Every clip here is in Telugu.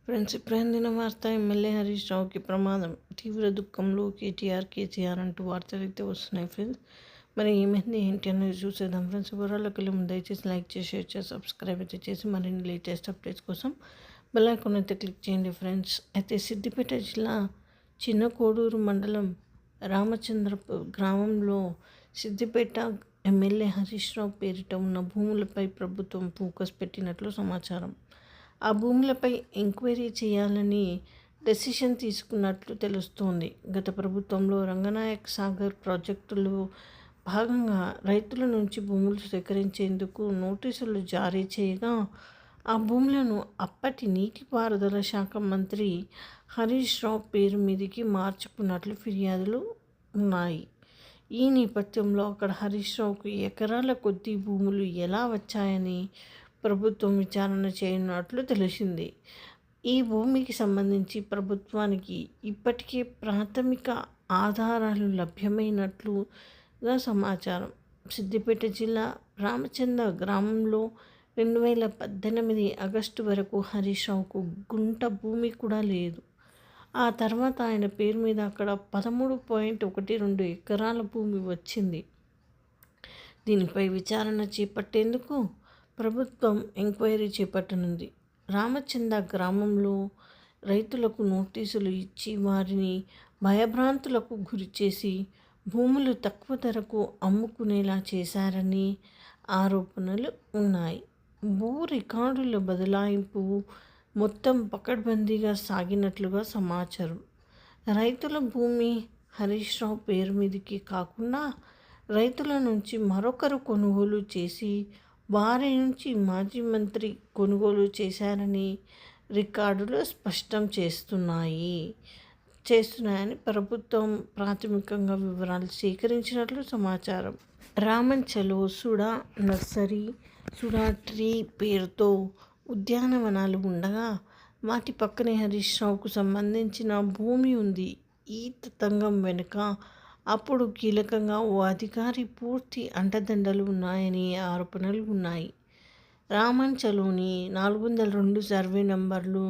ఫ్రెండ్స్, ఇప్పుడు అందిన వార్త ఎమ్మెల్యే హరీష్ రావుకి ప్రమాదం, తీవ్ర దుఃఖంలో కేటీఆర్ అంటూ వార్తలు అయితే వస్తున్నాయి ఫ్రెండ్స్. మరి ఏమైంది ఏంటి అనేది చూసేద్దాం ఫ్రెండ్స్. వివరాల్లోకి వెళ్ళి ముందు దయచేసి లైక్ చేసి షేర్ చేసి సబ్స్క్రైబ్ అయితే చేసి మరిన్ని లేటెస్ట్ అప్డేట్స్ కోసం బెల్ ఐకాన్ అయితే క్లిక్ చేయండి ఫ్రెండ్స్. అయితే సిద్దిపేట జిల్లా చిన్న కోడూరు మండలం రామచంద్రపూర్ గ్రామంలో సిద్దిపేట ఎమ్మెల్యే హరీష్ రావు పేరిట ఉన్న భూములపై ప్రభుత్వం ఫోకస్ పెట్టినట్లు సమాచారం. ఆ భూములపై ఎంక్వైరీ చేయాలని డెసిషన్ తీసుకున్నట్లు తెలుస్తోంది. గత ప్రభుత్వంలో రంగనాయక్ సాగర్ ప్రాజెక్టులో భాగంగా రైతుల నుంచి భూములు సేకరించేందుకు నోటీసులు జారీ చేయగా ఆ భూములను అప్పటి నీటిపారుదల శాఖ మంత్రి హరీష్ రావు పేరు మీదకి మార్చుకున్నట్లు ఫిర్యాదులు ఉన్నాయి. ఈ నేపథ్యంలో అక్కడ హరీష్ రావుకు ఎకరాల కొద్దీ భూములు ఎలా వచ్చాయని ప్రభుత్వం విచారణ చేయనున్నట్లు తెలిసింది. ఈ భూమికి సంబంధించి ప్రభుత్వానికి ఇప్పటికే ప్రాథమిక ఆధారాలు లభ్యమైనట్లుగా సమాచారం. సిద్దిపేట జిల్లా రామచంద్ర గ్రామంలో 2018 ఆగస్టు వరకు హరీష్ రావుకు గుంట భూమి కూడా లేదు. ఆ తర్వాత ఆయన పేరు మీద అక్కడ 13.12 ఎకరాల భూమి వచ్చింది. దీనిపై విచారణ చేపట్టేందుకు ప్రభుత్వం ఎంక్వైరీ చేపట్టనుంది. రామచంద్ర గ్రామంలో రైతులకు నోటీసులు ఇచ్చి వారిని భయభ్రాంతులకు గురిచేసి భూములు తక్కువ ధరకు అమ్ముకునేలా చేశారని ఆరోపణలు ఉన్నాయి. భూ రికార్డుల బదలాయింపు మొత్తం పకడ్బందీగా సాగినట్లుగా సమాచారం. రైతుల భూమి హరీష్ రావు పేరు మీదకి కాకుండా రైతుల నుంచి మరొకరు కొనుగోలు చేసి వారి నుంచి మాజీ మంత్రి కొనుగోలు చేశారని రికార్డులు స్పష్టం చేస్తున్నాయని ప్రభుత్వం ప్రాథమికంగా వివరాలు సేకరించినట్లు సమాచారం. రామంచలో సుడా నర్సరీ, సుడా ట్రీ పేరుతో ఉద్యానవనాలు ఉండగా వాటి పక్కనే హరీష్ రావుకు సంబంధించిన భూమి ఉంది. ఈ తతంగం వెనుక అప్పుడు కీలకంగా ఓ అధికారి పూర్తి అండదండలు ఉన్నాయని ఆరోపణలు ఉన్నాయి. రామంచలోని 402 సర్వే నంబర్లు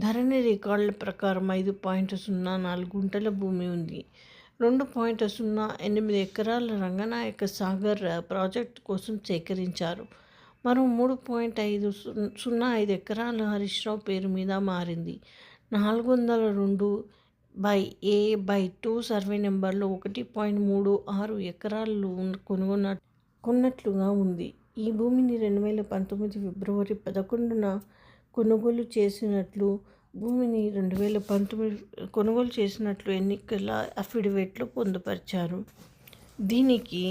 ధరణి రికార్డుల ప్రకారం 5.04 గుంటల భూమి ఉంది. 2.08 ఎకరాల రంగనాయక సాగర్ ప్రాజెక్టు కోసం సేకరించారు. మరో 3.505 ఎకరాలు హరీష్ రావు పేరు మీద మారింది. 402/A/2 సర్వే నెంబర్లో 1.36 ఎకరాలు కొన్నట్లుగా ఉంది. ఈ భూమిని 2019 ఫిబ్రవరి 11న కొనుగోలు చేసినట్లు ఎన్నికల అఫిడవిట్లో పొందుపరిచారు. దీనికి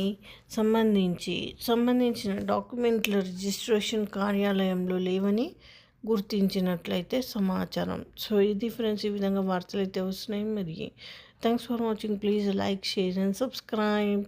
సంబంధించిన డాక్యుమెంట్ల రిజిస్ట్రేషన్ కార్యాలయంలో లేవని గుర్తించినట్లయితే సమాచారం. సో ఇది ఫ్రెండ్స్, ఈ విధంగా వార్తలు అయితే వస్తున్నాయి. మరి thanks for watching. Please like, share and subscribe.